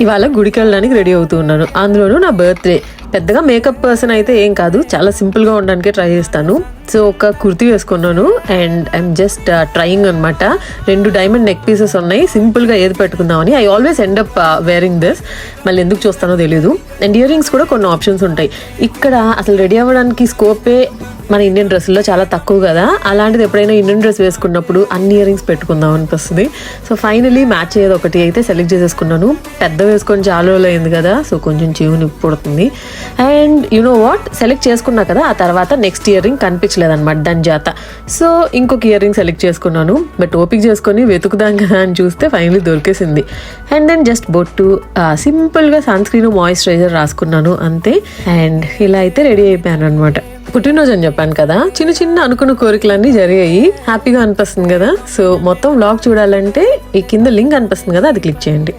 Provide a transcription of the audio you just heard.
ఇవాళ గుడికి వెళ్ళడానికి రెడీ అవుతూ ఉన్నాను. అందులోనూ నా బర్త్డే. పెద్దగా మేకప్ పర్సన్ అయితే ఏం కాదు, చాలా సింపుల్గా ఉండడానికే ట్రై చేస్తాను. సో ఒక కుర్తీ వేసుకున్నాను అండ్ ఐఎమ్ జస్ట్ ట్రయింగ్ అనమాట. 2 డైమండ్ నెక్ పీసెస్ ఉన్నాయి, సింపుల్గా ఏది పెట్టుకుందామని. I always end up wearing this. మళ్ళీ ఎందుకు చూస్తానో తెలీదు. అండ్ ఇయర్ రింగ్స్ కూడా కొన్ని ఆప్షన్స్ ఉంటాయి. ఇక్కడ అసలు రెడీ అవ్వడానికి స్కోపే మన ఇండియన్ డ్రెస్సుల్లో చాలా తక్కువ కదా. అలాంటిది ఎప్పుడైనా ఇండియన్ డ్రెస్ వేసుకున్నప్పుడు అన్ని ఇయర్ రింగ్స్ పెట్టుకుందాం అనిపిస్తుంది. సో ఫైనలీ మ్యాచ్ అయ్యేది ఒకటి అయితే సెలెక్ట్ చేసేసుకున్నాను. పెద్ద వేసుకొని చాలా రోజులు అయింది కదా, సో కొంచెం చెవు నొప్పి పుడుతుంది. And you know what, select చేసుకున్నా కదా, ఆ తర్వాత నెక్స్ట్ ఇయర్ రింగ్ కనిపించలేదన్నమాట దాని జాత. సో ఇంకొక ఇయర్ రింగ్ సెలెక్ట్ చేసుకున్నాను. బట్ ఓపిక చేసుకొని వెతుకుదాం కదా అని చూస్తే ఫైనలీ దొరికేసింది. అండ్ దెన్ జస్ట్ బొట్టు, సింపుల్గా సన్ స్క్రీన్ మాయిశ్చరైజర్ రాసుకున్నాను అంతే. అండ్ ఇలా అయితే రెడీ అయిపోయాను అనమాట. పుట్టినరోజు అని చెప్పాను కదా, చిన్న చిన్న అనుకున్న కోరికలన్నీ జరిగాయి. హ్యాపీగా అనిపిస్తుంది కదా. సో మొత్తం వ్లాగ్ చూడాలంటే ఈ కింద లింక్ అనిపిస్తుంది కదా, అది క్లిక్ చేయండి.